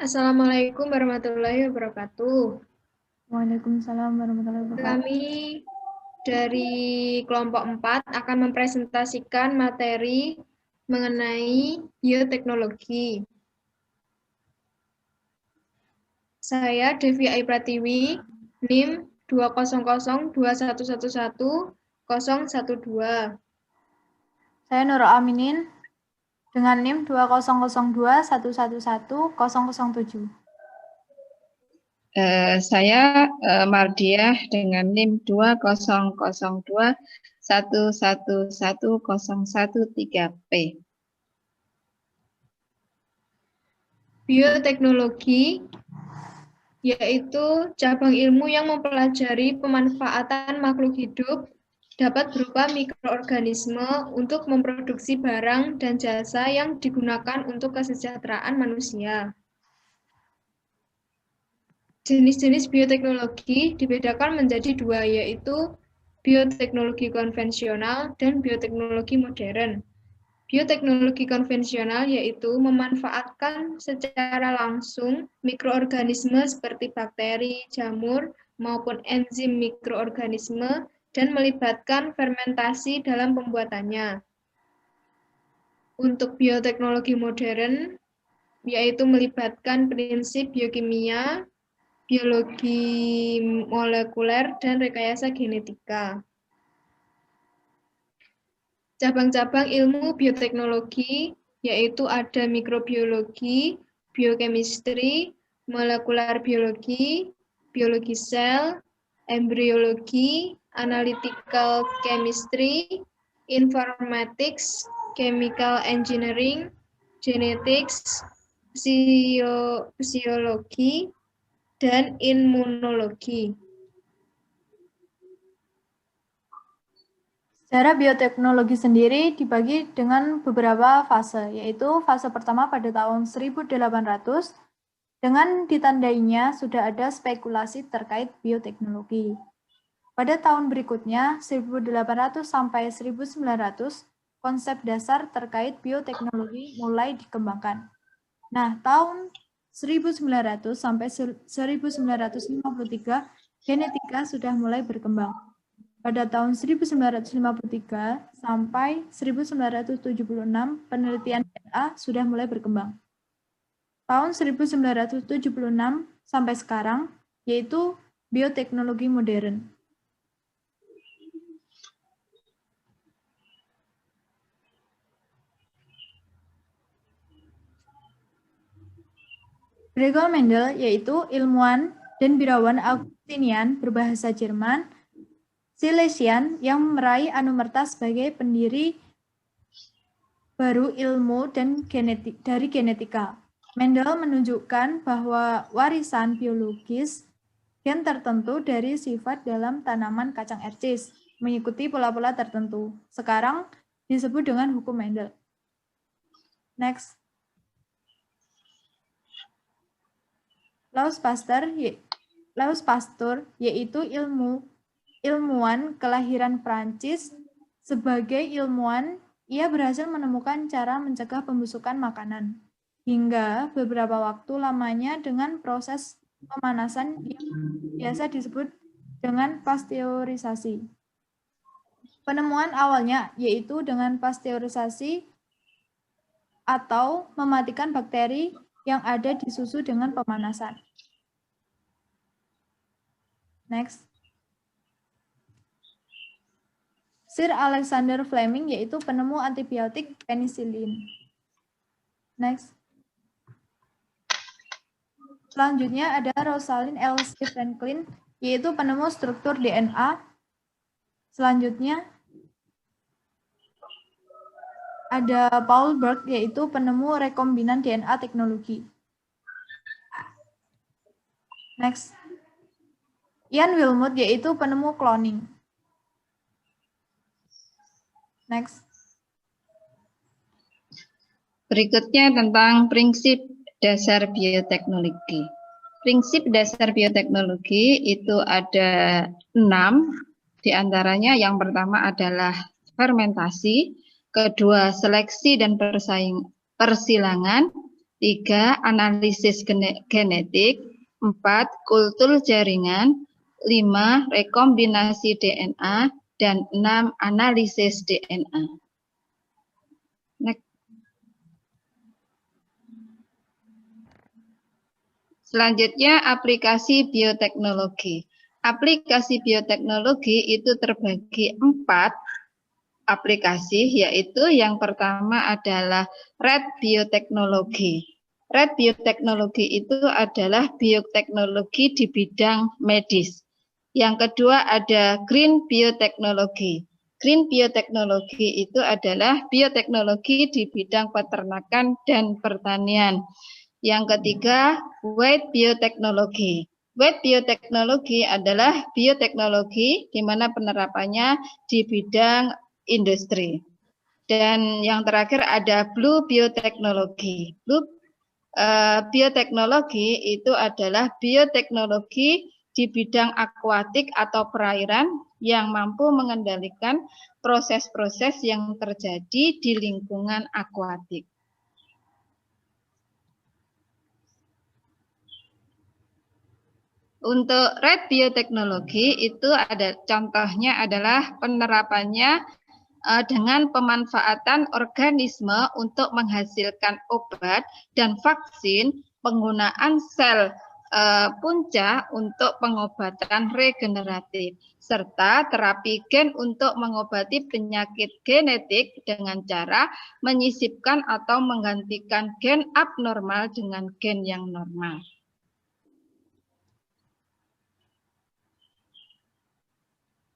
Assalamualaikum warahmatullahi wabarakatuh. Waalaikumsalam warahmatullahi wabarakatuh. Kami dari kelompok 4 akan mempresentasikan materi mengenai bioteknologi. Saya Devi Ai Pratiwi, NIM 20021111012. Saya Nurul Aminin dengan NIM 2002111007. Saya Mardiah dengan NIM 2002111013P. Bioteknologi yaitu cabang ilmu yang mempelajari pemanfaatan makhluk hidup dapat berupa mikroorganisme untuk memproduksi barang dan jasa yang digunakan untuk kesejahteraan manusia. Jenis-jenis bioteknologi dibedakan menjadi dua, yaitu bioteknologi konvensional dan bioteknologi modern. Bioteknologi konvensional yaitu memanfaatkan secara langsung mikroorganisme seperti bakteri, jamur, maupun enzim mikroorganisme dan melibatkan fermentasi dalam pembuatannya. Untuk bioteknologi modern, yaitu melibatkan prinsip biokimia, biologi molekuler, dan rekayasa genetika. Cabang-cabang ilmu bioteknologi yaitu ada mikrobiologi, biochemistry, molekular biologi, biologi sel, embriologi, analytical chemistry, informatics, chemical engineering, genetics, fisiologi, dan imunologi. Secara bioteknologi sendiri dibagi dengan beberapa fase, yaitu fase pertama pada tahun 1800, dengan ditandainya sudah ada spekulasi terkait bioteknologi. Pada tahun berikutnya, 1800 sampai 1900, konsep dasar terkait bioteknologi mulai dikembangkan. Nah, tahun 1900 sampai 1953, genetika sudah mulai berkembang. Pada tahun 1953 sampai 1976, penelitian DNA sudah mulai berkembang. Tahun 1976 sampai sekarang, yaitu bioteknologi modern. Gregor Mendel, yaitu ilmuwan dan birawan Augustinian berbahasa Jerman, Silesian, yang meraih anumerta sebagai pendiri baru ilmu dan dari genetika. Mendel menunjukkan bahwa warisan biologis gen tertentu dari sifat dalam tanaman kacang ercis mengikuti pola-pola tertentu. Sekarang disebut dengan hukum Mendel. Next. Louis Pasteur, yaitu ilmuwan kelahiran Prancis. Sebagai ilmuwan, ia berhasil menemukan cara mencegah pembusukan makanan hingga beberapa waktu lamanya dengan proses pemanasan yang biasa disebut dengan pasteurisasi. Penemuan awalnya yaitu dengan pasteurisasi atau mematikan bakteri yang ada di susu dengan pemanasan. Next. Sir Alexander Fleming, yaitu penemu antibiotik penicillin. Next. Selanjutnya ada Rosalind Elsie Franklin, yaitu penemu struktur DNA. Selanjutnya ada Paul Berg, yaitu penemu rekombinan DNA teknologi. Next. Ian Wilmut, yaitu penemu cloning. Next. Berikutnya tentang prinsip dasar bioteknologi. Prinsip dasar bioteknologi itu ada 6, diantaranya yang pertama adalah fermentasi, kedua seleksi dan persilangan, 3. Analisis genetik. 4. Kultur jaringan. 5. Rekombinasi DNA. Dan 6. Analisis DNA. Next. Selanjutnya, aplikasi bioteknologi. Aplikasi bioteknologi itu terbagi 4 aplikasi, yaitu yang pertama adalah red bioteknologi. Red bioteknologi itu adalah bioteknologi di bidang medis. Yang kedua ada green bioteknologi. Green bioteknologi itu adalah bioteknologi di bidang peternakan dan pertanian. Yang ketiga, white bioteknologi. White bioteknologi adalah bioteknologi di mana penerapannya di bidang industri. Dan yang terakhir ada blue bioteknologi. Blue bioteknologi itu adalah bioteknologi di bidang akuatik atau perairan yang mampu mengendalikan proses-proses yang terjadi di lingkungan akuatik. Untuk red bioteknologi itu ada contohnya adalah penerapannya dengan pemanfaatan organisme untuk menghasilkan obat dan vaksin, penggunaan sel punca untuk pengobatan regeneratif, serta terapi gen untuk mengobati penyakit genetik dengan cara menyisipkan atau menggantikan gen abnormal dengan gen yang normal.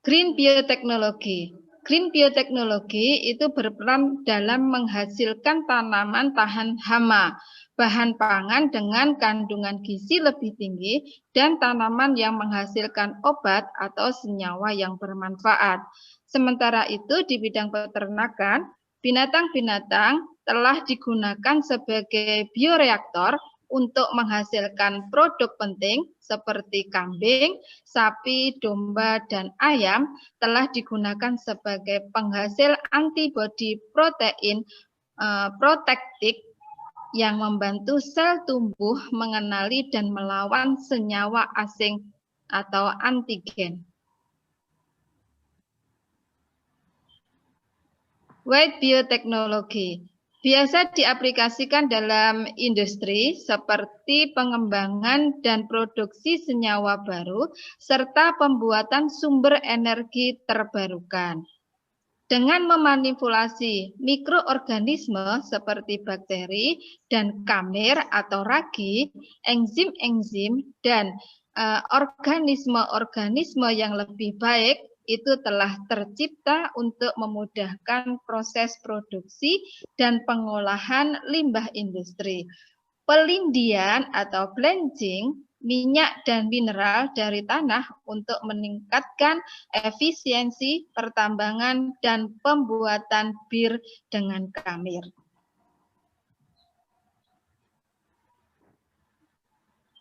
Green bioteknologi. Green bioteknologi itu berperan dalam menghasilkan tanaman tahan hama, bahan pangan dengan kandungan gizi lebih tinggi, dan tanaman yang menghasilkan obat atau senyawa yang bermanfaat. Sementara itu di bidang peternakan, binatang-binatang telah digunakan sebagai bioreaktor untuk menghasilkan produk penting seperti kambing, sapi, domba, dan ayam telah digunakan sebagai penghasil antibodi protein protektik yang membantu sel tumbuh mengenali dan melawan senyawa asing atau antigen. White bioteknologi biasa diaplikasikan dalam industri seperti pengembangan dan produksi senyawa baru serta pembuatan sumber energi terbarukan. Dengan memanipulasi mikroorganisme seperti bakteri dan kamir atau ragi, enzim-enzim dan organisme-organisme yang lebih baik itu telah tercipta untuk memudahkan proses produksi dan pengolahan limbah industri. Pelindian atau blanching minyak dan mineral dari tanah untuk meningkatkan efisiensi pertambangan dan pembuatan bir dengan kamir.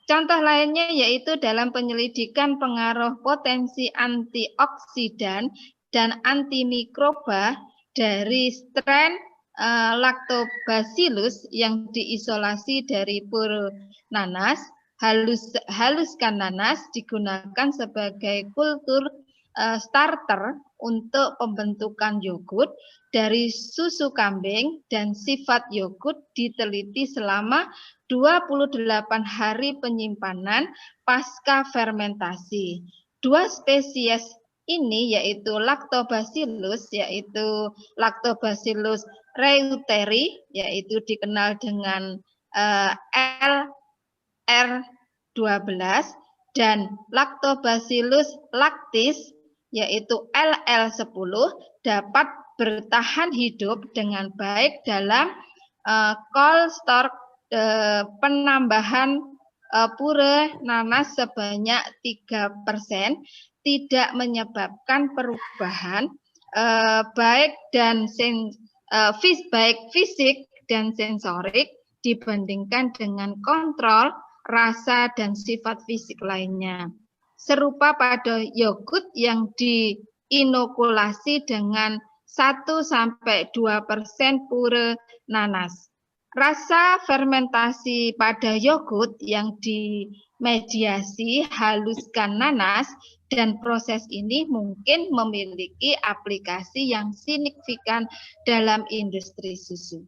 Contoh lainnya yaitu dalam penyelidikan pengaruh potensi antioksidan dan antimikroba dari strain Lactobacillus yang diisolasi dari pur nanas. Haluskan nanas digunakan sebagai kultur starter untuk pembentukan yogurt dari susu kambing, dan sifat yogurt diteliti selama 28 hari penyimpanan pasca fermentasi. Dua spesies ini yaitu Lactobacillus, yaitu Lactobacillus reuteri, yaitu dikenal dengan LR12, dan Lactobacillus lactis, yaitu LL10, dapat bertahan hidup dengan baik dalam cold store penambahan pure nanas sebanyak 3%, tidak menyebabkan perubahan baik fisik dan sensorik dibandingkan dengan kontrol rasa dan sifat fisik lainnya. Serupa pada yogurt yang diinokulasi dengan 1-2% pure nanas. Rasa fermentasi pada yogurt yang dimediasi haluskan nanas dan proses ini mungkin memiliki aplikasi yang signifikan dalam industri susu.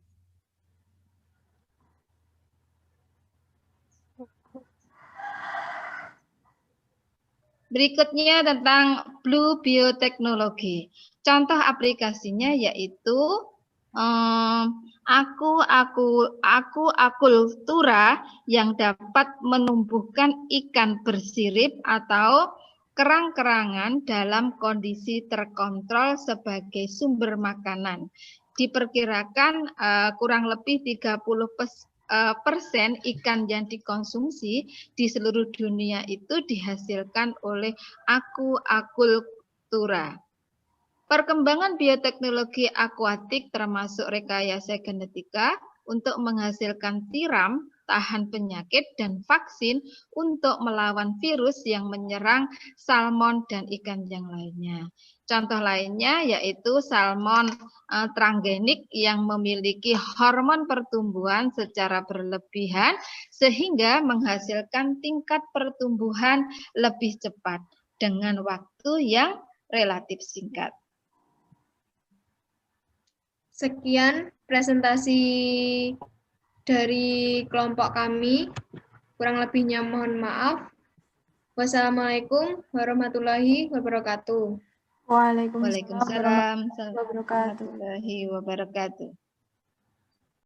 Berikutnya tentang Blue Biotechnology. Contoh aplikasinya yaitu aquacultura yang dapat menumbuhkan ikan bersirip atau kerang-kerangan dalam kondisi terkontrol sebagai sumber makanan. Diperkirakan kurang lebih 30% ikan yang dikonsumsi di seluruh dunia itu dihasilkan oleh aquacultura. Perkembangan bioteknologi akuatik termasuk rekayasa genetika untuk menghasilkan tiram, tahan penyakit, dan vaksin untuk melawan virus yang menyerang salmon dan ikan yang lainnya. Contoh lainnya yaitu salmon transgenik yang memiliki hormon pertumbuhan secara berlebihan sehingga menghasilkan tingkat pertumbuhan lebih cepat dengan waktu yang relatif singkat. Sekian presentasi dari kelompok kami. Kurang lebihnya mohon maaf. Wassalamualaikum warahmatullahi wabarakatuh. Waalaikumsalam Waalaikumsalam warahmatullahi wabarakatuh. warahmatullahi wabarakatuh.